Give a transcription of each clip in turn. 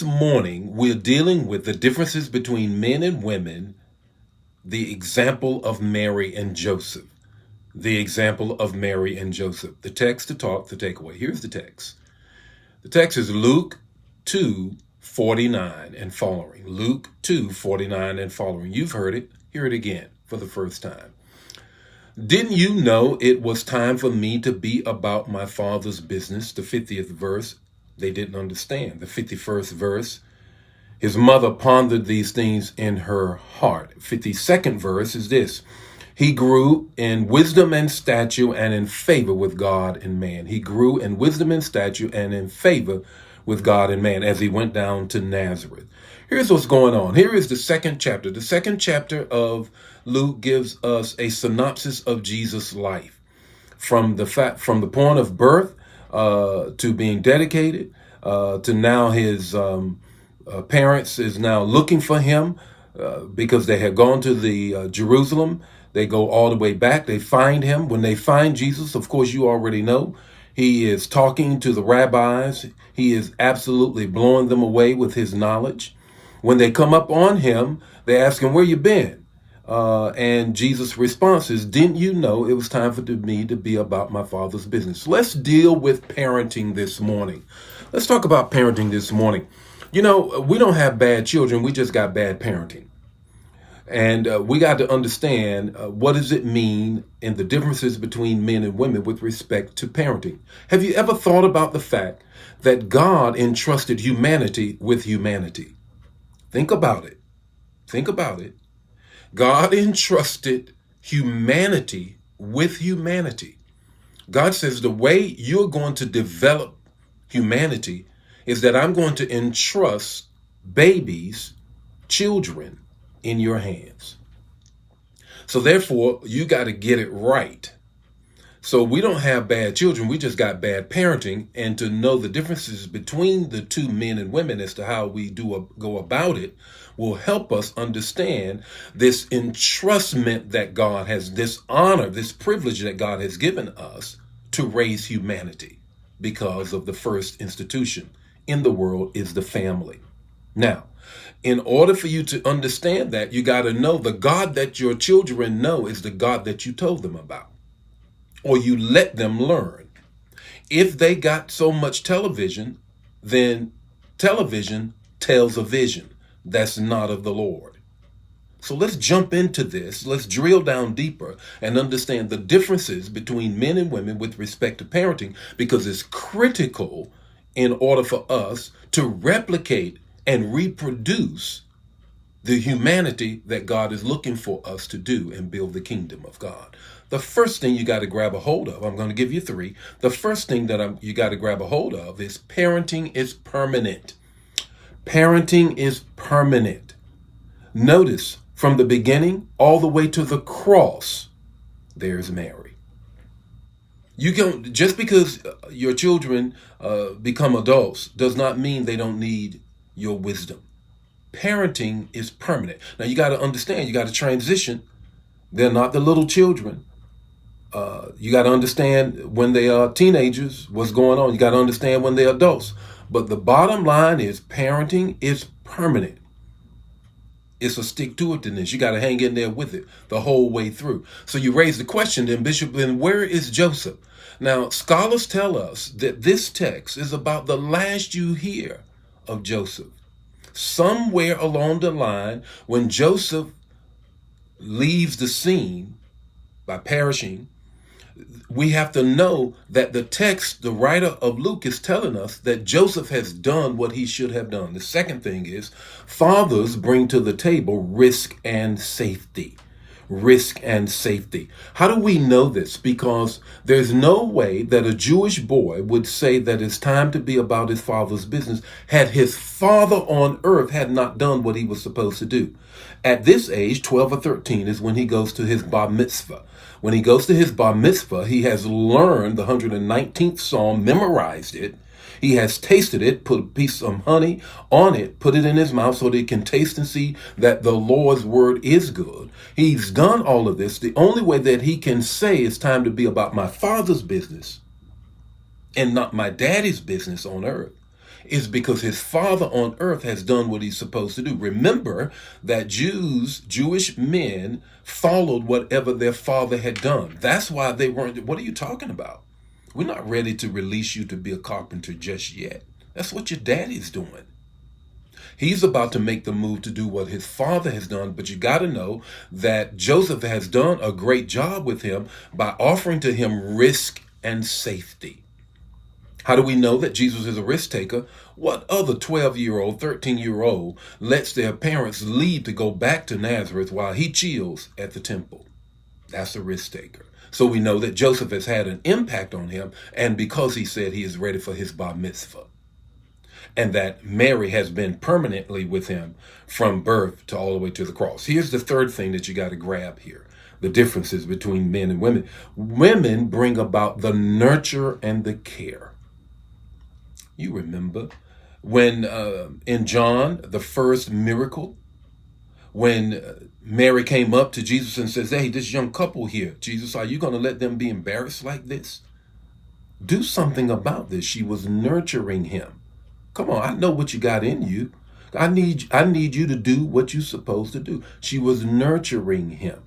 Morning, we're dealing with the differences between men and women, the example of Mary and Joseph. The example of Mary and Joseph. The text to talk, the takeaway. Here's the text. The text is Luke 2:49 and following. Luke 2:49 and following. You've heard it. Hear it again for the first time. Didn't you know it was time for me to be about my Father's business? The 50th verse, they didn't understand. The 51st verse, his mother pondered these things in her heart. 52nd verse is this. He grew in wisdom and stature and in favor with God and man. He grew in wisdom and stature and in favor with God and man as he went down to Nazareth. Here's what's going on. Here is the second chapter. The second chapter of Luke gives us a synopsis of Jesus' life from the point of birth to being dedicated to now his parents is now looking for him because they had gone to the Jerusalem. They go all the way back. They find him. When they find Jesus, of course, you already know, he is talking to the rabbis. He is absolutely blowing them away with his knowledge. When they come up on him, they ask him, where you been? And Jesus' response is, didn't you know it was time for me to be about my Father's business? Let's deal with parenting this morning. Let's talk about parenting this morning. You know, we don't have bad children. We just got bad parenting. And we got to understand what does it mean in the differences between men and women with respect to parenting. Have you ever thought about the fact that God entrusted humanity with humanity? Think about it. Think about it. God entrusted humanity with humanity. God says the way you're going to develop humanity is that I'm going to entrust babies, children, in your hands. So therefore, you got to get it right. So we don't have bad children. We just got bad parenting. And to know the differences between the two men and women as to how we go about it will help us understand this entrustment that God has, this honor, this privilege that God has given us to raise humanity because of the first institution in the world is the family. Now, in order for you to understand that, you got to know the God that your children know is the God that you told them about, or you let them learn. If they got so much television, then television tells a vision that's not of the Lord. So let's jump into this. Let's drill down deeper and understand the differences between men and women with respect to parenting, because it's critical in order for us to replicate and reproduce the humanity that God is looking for us to do and build the kingdom of God. The first thing you got to grab a hold of, I'm going to give you three. The first thing that you got to grab a hold of is parenting is permanent. Parenting is permanent. Notice from the beginning all the way to the cross, there's Mary. You can, just because your children become adults does not mean they don't need your wisdom. Parenting is permanent. Now you got to understand, you got to transition. They're not the little children. You got to understand when they are teenagers, what's going on. You got to understand when they're adults. But the bottom line is parenting is permanent. It's a stick-to-itiveness. You got to hang in there with it the whole way through. So you raise the question then, Bishop, then where is Joseph? Now, scholars tell us that this text is about the last you hear of Joseph. Somewhere along the line, when Joseph leaves the scene by perishing, we have to know that the text, the writer of Luke is telling us that Joseph has done what he should have done. The second thing is fathers bring to the table risk and safety. Risk and safety. How do we know this? Because there's no way that a Jewish boy would say that it's time to be about his father's business had his father on earth had not done what he was supposed to do. At this age, 12 or 13, is when he goes to his bar mitzvah. When he goes to his bar mitzvah, he has learned the 119th Psalm, memorized it. He has tasted it, put a piece of honey on it, put it in his mouth so that he can taste and see that the Lord's word is good. He's done all of this. The only way that he can say it's time to be about my father's business and not my daddy's business on earth is because his father on earth has done what he's supposed to do. Remember that Jewish men followed whatever their father had done. That's why they weren't. What are you talking about? We're not ready to release you to be a carpenter just yet. That's what your daddy's doing. He's about to make the move to do what his father has done, but you got to know that Joseph has done a great job with him by offering to him risk and safety. How do we know that Jesus is a risk taker? What other 12-year-old, 13-year-old lets their parents leave to go back to Nazareth while he chills at the temple? That's a risk taker. So we know that Joseph has had an impact on him, and because he said he is ready for his bar mitzvah, and that Mary has been permanently with him from birth to all the way to the cross. Here's the third thing that you got to grab here. The differences between men and women. Women bring about the nurture and the care. You remember when in John, the first miracle, when Mary came up to Jesus and says, hey, this young couple here, Jesus, are you going to let them be embarrassed like this? Do something about this. She was nurturing him. Come on, I know what you got in you. I need you to do what you're supposed to do. She was nurturing him.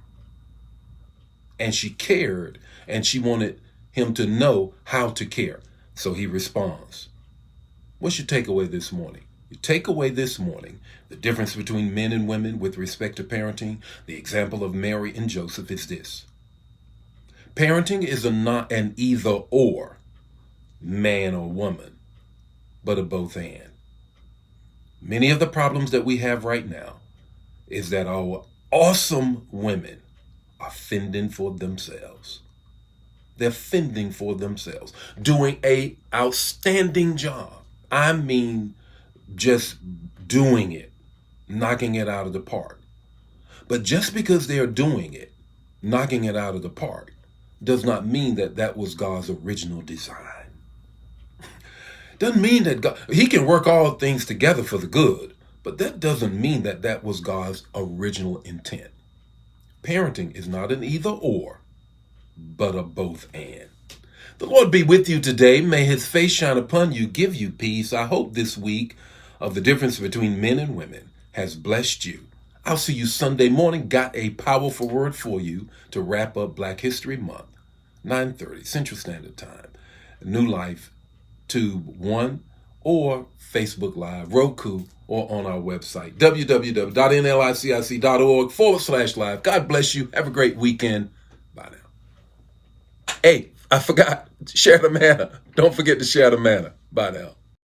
And she cared, and she wanted him to know how to care. So he responds. What's your takeaway this morning? Your takeaway this morning, the difference between men and women with respect to parenting, the example of Mary and Joseph is this. Parenting is not an either or, man or woman, but a both and. Many of the problems that we have right now is that our awesome women are fending for themselves. They're fending for themselves, doing an outstanding job. I mean, just doing it, knocking it out of the park. But just because they're doing it, knocking it out of the park, does not mean that that was God's original design. Doesn't mean that God, he can work all things together for the good, but that doesn't mean that that was God's original intent. Parenting is not an either or, but a both and. The Lord be with you today. May his face shine upon you, give you peace. I hope this week of the difference between men and women has blessed you. I'll see you Sunday morning. Got a powerful word for you to wrap up Black History Month, 9:30 Central Standard Time. New Life Tube 1 or Facebook Live, Roku, or on our website, www.nlicic.org/live. God bless you. Have a great weekend. Bye now. Hey, I forgot. Share the manna. Don't forget to share the manna. Bye now.